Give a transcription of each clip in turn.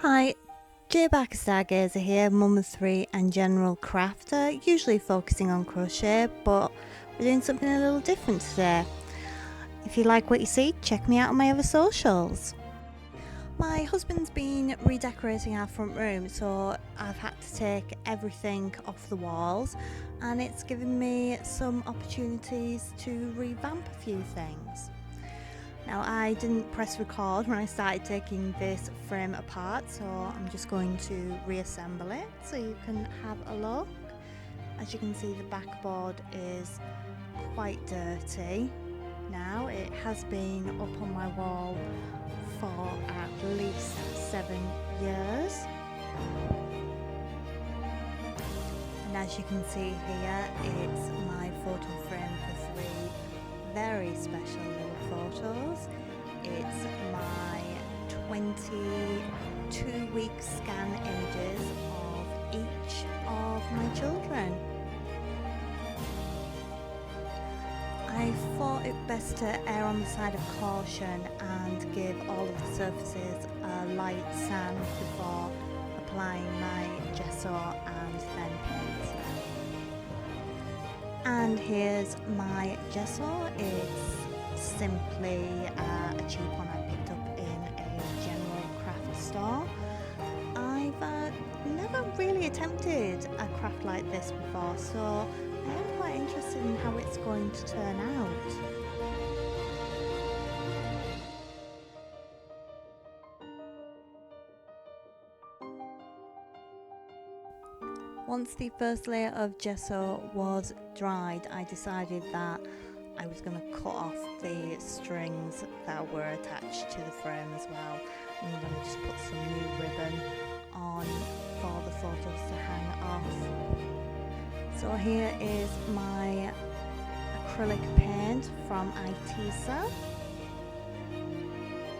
Hi, Barker-Stargazer here, mum of three and general crafter, usually focusing on crochet, but we're doing something a little different today. If you like what you see, check me out on my other socials. My husband's been redecorating our front room, so I've had to take everything off the walls, and it's given me some opportunities to revamp a few things. Now, I didn't press record when I started taking this frame apart, so I'm just going to reassemble it so you can have a look. As you can see, the backboard is quite dirty now. It has been up on my wall for at least 7 years. And as you can see here, it's my photo frame for 3 very special little photos. It's my 22-week scan images of each of my children. I thought it best to err on the side of caution and give all of the surfaces a light sand before applying my gesso and then paint. And here's my gesso. It's simply a cheap one I picked up in a general craft store. I've never really attempted a craft like this before, so I am quite interested in how it's going to turn out. Once the first layer of gesso was dried, I decided that I was going to cut off the strings that were attached to the frame as well. I'm going to just put some new ribbon on for the photos to hang off. So here is my acrylic paint from Itisa,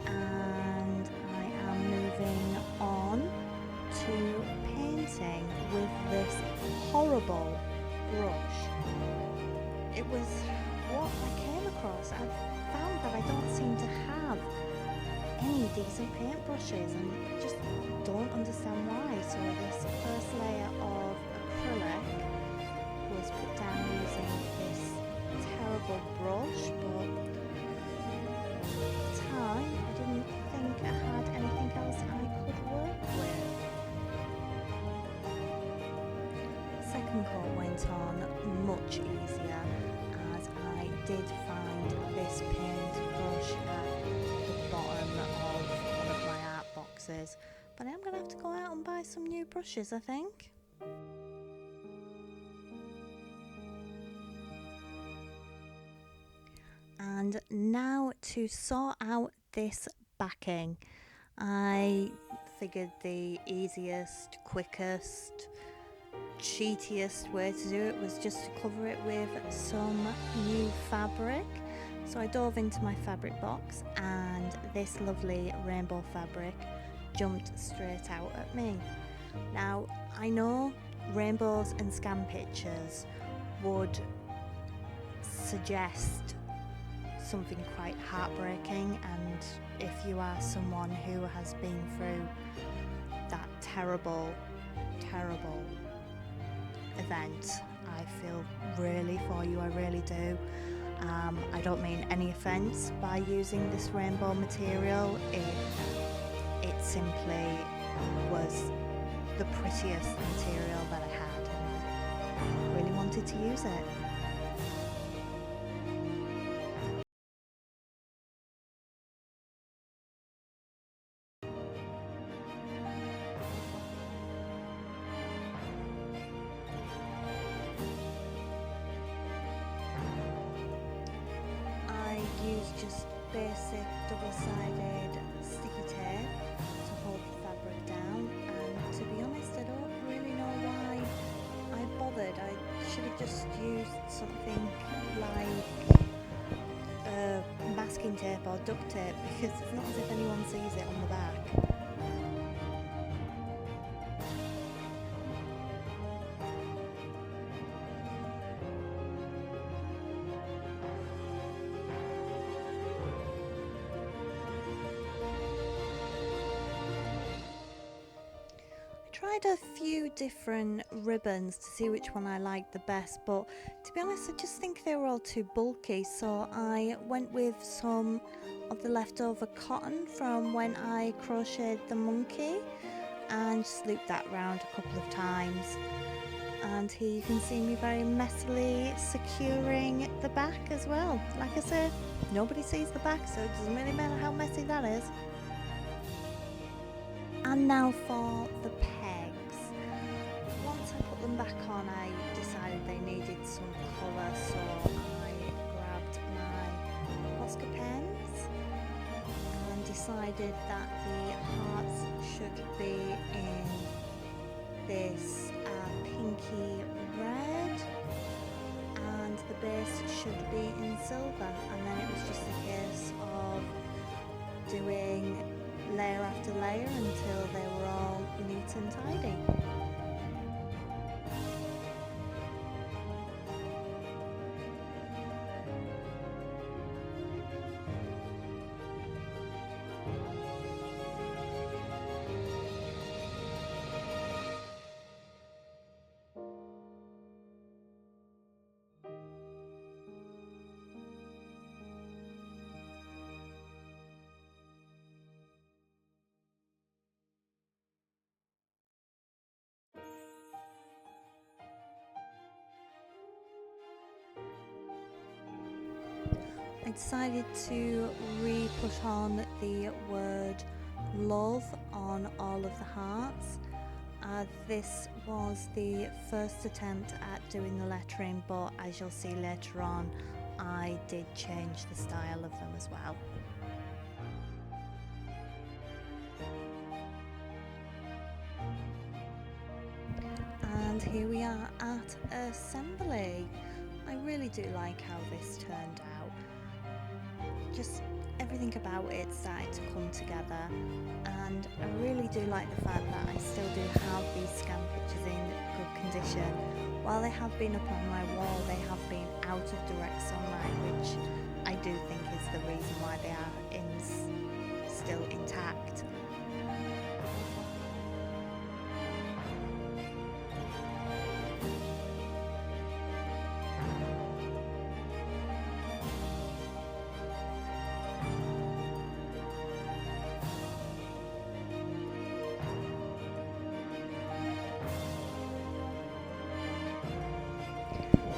and I am moving on to painting with this horrible brush. It was what I came across. I've found that I don't seem to have any decent paintbrushes and I just don't understand why. So this first layer of acrylic was put down using this terrible brush, but at the time I didn't think I had anything else I could work with. Second coat went on much easier, as I did find this paint brush at the bottom of one of my art boxes, but I'm going to have to go out and buy some new brushes, I think. And now to sort out this backing. I figured the easiest, quickest, cheatiest way to do it was just to cover it with some new fabric. So I dove into my fabric box and this lovely rainbow fabric jumped straight out at me. Now, I know rainbows and scan pictures would suggest something quite heartbreaking, and if you are someone who has been through that terrible event, I feel really for you, I really do. I don't mean any offence by using this rainbow material. It simply was the prettiest material that I had and I really wanted to use it. Use just basic double-sided sticky tape to hold the fabric down, and to be honest I don't really know why I bothered. I should have just used something like masking tape or duct tape, because it's not as if anyone sees it on the back. tried a few different ribbons to see which one I liked the best, but to be honest I just think they were all too bulky, so I went with some of the leftover cotton from when I crocheted the monkey and just looped that around a couple of times. And here you can see me very messily securing the back as well. Like I said, nobody sees the back, so it doesn't really matter how messy that is. And now for the pegs. Once I put them back on, I decided they needed some colour, so I grabbed my Posca pens and decided that the hearts should be in this pinky red and the base should be in silver, and then it was just a case of doing layer after layer until they were all neat and tidy. I decided to re-put on the word love on all of the hearts. This was the first attempt at doing the lettering, but as you'll see later on, I did change the style of them as well. And here we are at assembly. I really do like how this turned out. Just everything about it started to come together, and I really do like the fact that I still do have these scan pictures in good condition. While they have been up on my wall, they have been out of direct sunlight, which I do think is the reason why they are still intact.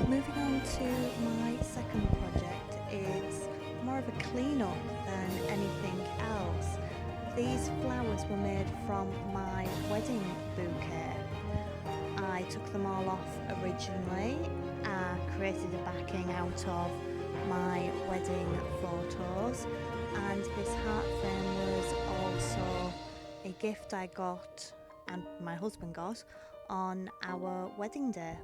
Moving on to my second project, it's more of a clean-up than anything else. These flowers were made from my wedding bouquet. I took them all off originally, created a backing out of my wedding photos, and this heart frame was also a gift I got and my husband got on our wedding day.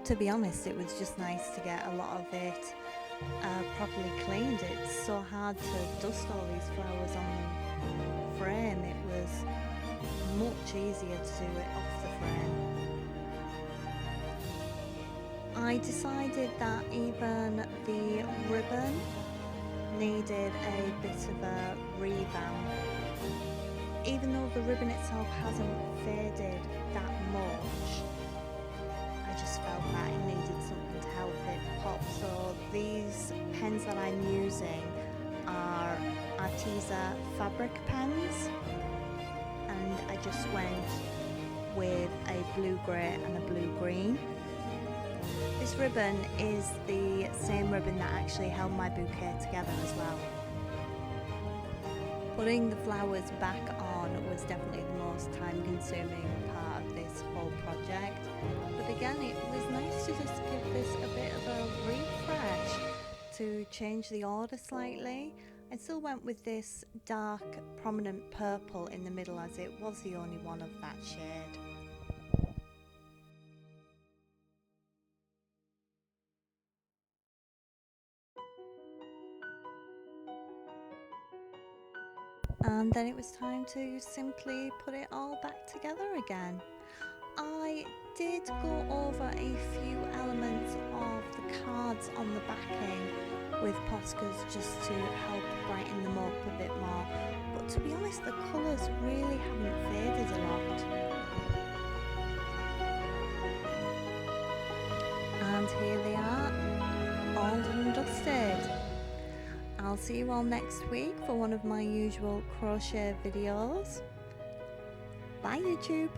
To be honest, it was just nice to get a lot of it properly cleaned. It's so hard to dust all these flowers on the frame. It was much easier to do it off the frame. I decided that even the ribbon needed a bit of a revamp. Even though the ribbon itself hasn't faded that much, I just felt that it needed something to help it pop. So these pens that I'm using are Arteza fabric pens, and I just went with a blue grey and a blue green. This ribbon is the same ribbon that actually held my bouquet together as well. Putting the flowers back on was definitely the most time-consuming part of this whole project, but again it was nice to just give this a bit of a refresh, to change the order slightly. I still went with this dark prominent purple in the middle as it was the only one of that shade. And then it was time to simply put it all back together again. I did go over a few elements of the cards on the backing, with Poscas just to help brighten them up a bit more, but to be honest the colours really haven't faded a lot. And here they are, all done and dusted. I'll see you all next week for one of my usual crochet videos. Bye YouTube!